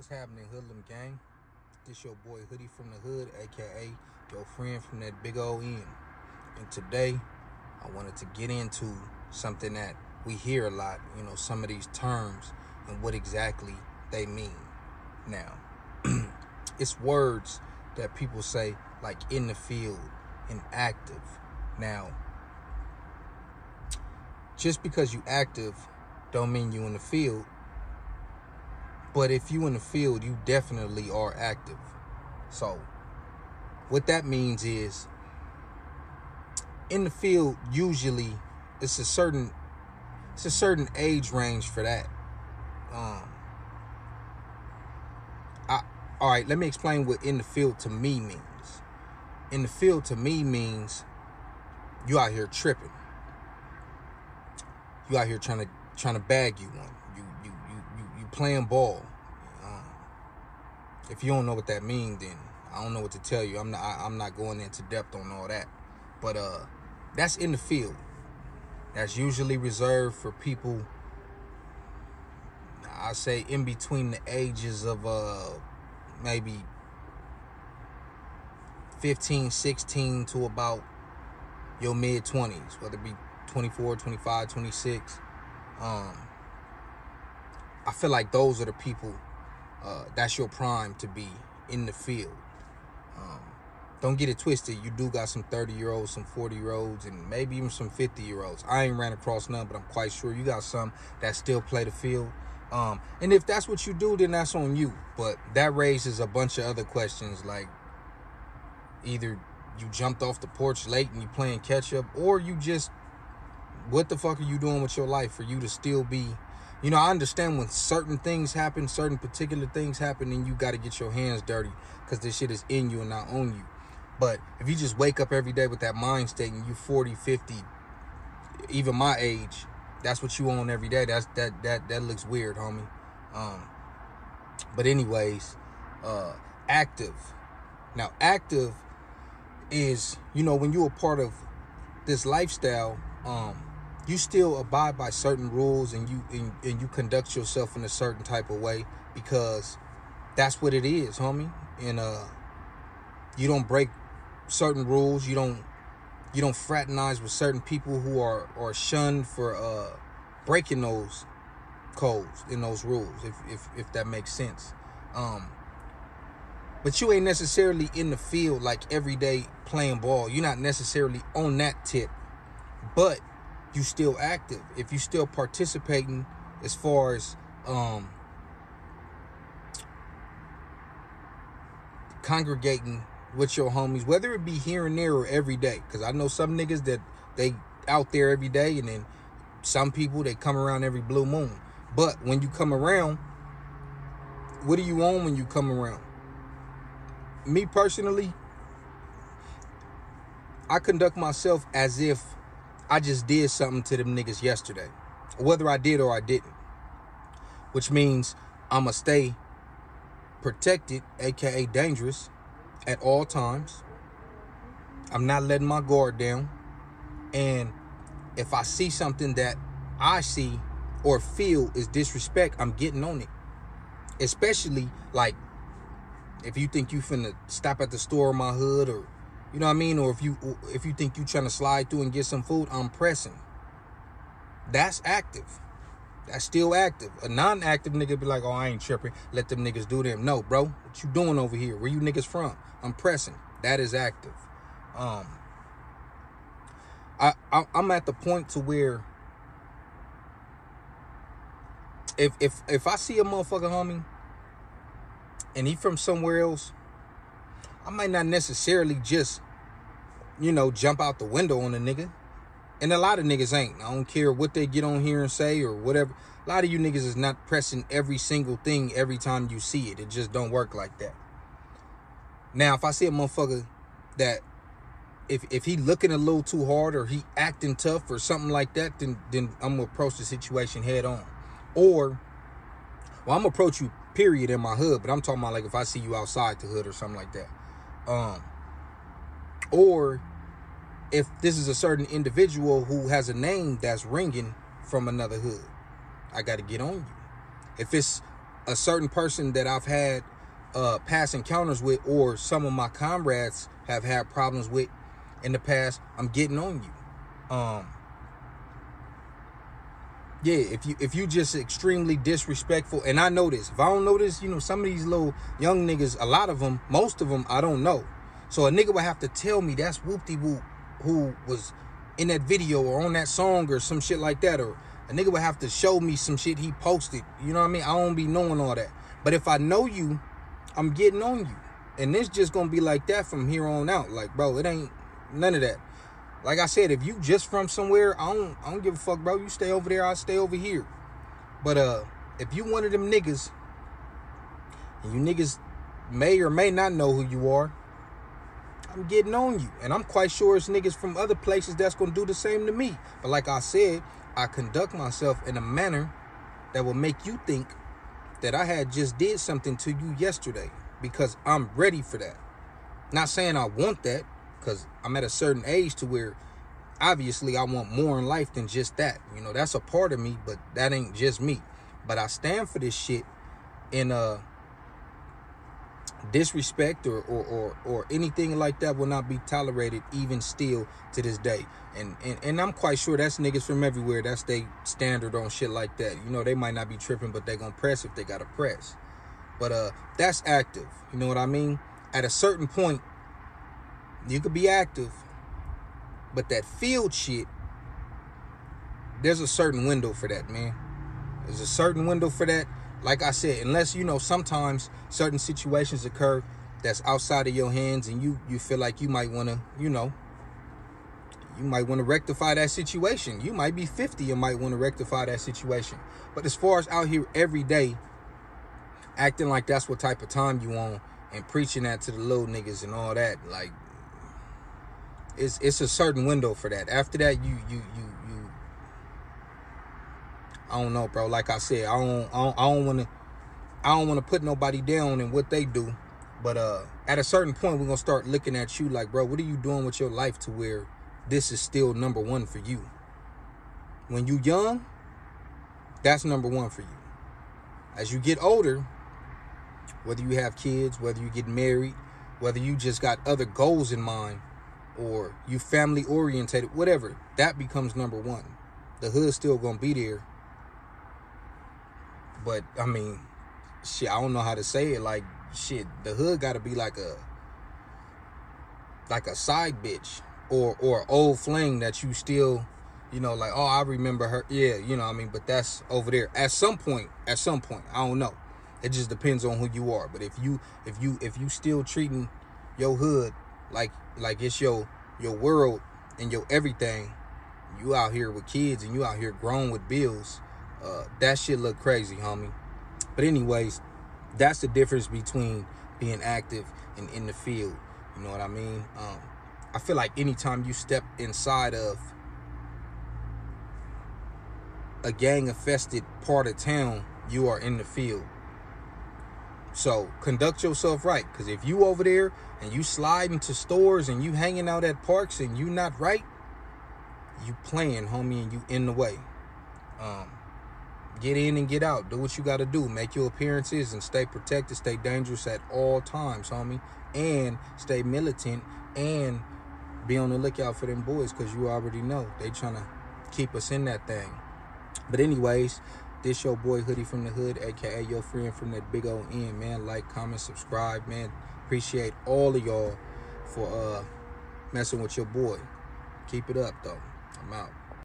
What's happening, Hoodlum gang? This your boy Hoodie from the Hood, aka your friend from that big old end. And today, I wanted to get into something that we hear a lot, some of these terms and what exactly they mean. Now, it's words that people say like in the field and active. Now, just because you active don't mean you in the field. But if you in the field, you definitely are active. So what that means is in the field, usually it's a certain age range for that. All right, let me explain what in the field to me means. In the field to me means you out here tripping. You out here trying to bag you one. You playing ball. If you don't know what that means, then I don't know what to tell you. I'm not going into depth on all that. But that's in the field. That's usually reserved for people, I say, in between the ages of maybe 15, 16 to about your mid-20s, whether it be 24, 25, 26. I feel like those are the people, that's your prime to be in the field. Don't get it twisted. You do got some 30-year-olds, some 40-year-olds, and maybe even some 50-year-olds. I ain't ran across none, but I'm quite sure you got some that still play the field. And if that's what you do, then that's on you. But that raises a bunch of other questions, like either you jumped off the porch late and you playing catch up, or you just, what the fuck are you doing with your life for you to still be, I understand when certain things happen, certain particular things happen, and you got to get your hands dirty because this shit is in you and not on you. But if you just wake up every day with that mind state and you 40, 50, even my age, that's what you on every day. That looks weird, homie. But anyways, active. Now, active is, when you're a part of this lifestyle, you still abide by certain rules and you conduct yourself in a certain type of way because that's what it is, homie. And you don't break certain rules. You don't fraternize with certain people who are shunned for breaking those codes and those rules, if that makes sense. But you ain't necessarily in the field like every day playing ball. You're not necessarily on that tip, but you still active. If you still participating as far as congregating with your homies, whether it be here and there or every day. Because I know some niggas that they out there every day, and then some people, they come around every blue moon. But when you come around, what are you on when you come around? Me personally, I conduct myself as if I just did something to them niggas yesterday, whether I did or I didn't, which means I'ma stay protected, aka dangerous, at all times. I'm not letting my guard down. And if I see something that I see or feel is disrespect, I'm getting on it. Especially like if you think you finna stop at the store in my hood, or you know what I mean, or if you think you trying to slide through and get some food, I'm pressing. That's active. That's still active. A non-active nigga be like, oh, I ain't tripping. Let them niggas do them. No, bro. What you doing over here? Where you niggas from? I'm pressing. That is active. I'm at the point to where if I see a motherfucker, homie, and he from somewhere else, I might not necessarily just, jump out the window on a nigga. And a lot of niggas ain't. I don't care what they get on here and say or whatever. A lot of you niggas is not pressing every single thing every time you see it. It just don't work like that. Now, if I see a motherfucker that if he looking a little too hard or he acting tough or something like that, then I'm gonna approach the situation head on. Or, well, I'm gonna approach you, period, in my hood, but I'm talking about like if I see you outside the hood or something like that. Or if this is a certain individual who has a name that's ringing from another hood, I got to get on you. If it's a certain person that I've had past encounters with, or some of my comrades have had problems with in the past, I'm getting on you. Yeah, if you just extremely disrespectful, and I know this. If I don't know this, some of these little young niggas, a lot of them, most of them, I don't know. So a nigga would have to tell me that's Whoop-de-Whoop who was in that video or on that song or some shit like that, or a nigga would have to show me some shit he posted. You know what I mean? I don't be knowing all that. But if I know you, I'm getting on you. And it's just gonna be like that from here on out. Like, bro, it ain't none of that. Like I said, if you just from somewhere, I don't give a fuck, bro. You stay over there, I stay over here. But if you one of them niggas, and you niggas may or may not know who you are, I'm getting on you. And I'm quite sure it's niggas from other places that's gonna do the same to me. But like I said, I conduct myself in a manner that will make you think that I had just did something to you yesterday, because I'm ready for that. Not saying I want that, because I'm at a certain age to where obviously I want more in life than just that. That's a part of me, but that ain't just me. But I stand for this shit in disrespect or anything like that will not be tolerated, even still to this day. And I'm quite sure that's niggas from everywhere. That's they standard on shit like that. They might not be tripping, but they gonna press if they gotta press. But that's active. You know what I mean? At a certain point, you could be active, but that field shit, there's a certain window for that, man. There's a certain window for that. Like I said, unless, sometimes certain situations occur that's outside of your hands, and you feel like you might want to, you might want to rectify that situation. You might be 50 and might want to rectify that situation. But as far as out here every day, acting like that's what type of time you on, and preaching that to the little niggas and all that, like, it's a certain window for that. After that, you I don't know, bro. Like I said, I don't want to put nobody down in what they do, but at a certain point, we're gonna start looking at you like, bro, what are you doing with your life to where this is still number one for you? When you young, that's number one for you. As you get older, whether you have kids, whether you get married, whether you just got other goals in mind, or you family orientated, whatever, that becomes number one. The hood's still gonna be there. But I mean, shit, I don't know how to say it. Like, shit, the hood gotta be like a side bitch or an old fling that you still, like, oh, I remember her. Yeah, what I mean? But that's over there. At some point, I don't know. It just depends on who you are. But if you still treating your hood like it's your world and your everything, you out here with kids and you out here grown with bills, that shit look crazy, homie. But anyways, that's the difference between being active and in the field. You know what I mean? I feel like anytime you step inside of a gang-infested part of town, you are in the field. So conduct yourself right, because if you over there and you slide into stores and you hanging out at parks and you not right, you playing, homie, and you in the way. Get in and get out. Do what you got to do. Make your appearances and stay protected. Stay dangerous at all times, homie. And stay militant and be on the lookout for them boys, because you already know they trying to keep us in that thing. But anyways, this your boy Hoodie from the Hood, a.k.a. your friend from that big old end, man. Like, comment, subscribe, man. Appreciate all of y'all for messing with your boy. Keep it up, though. I'm out.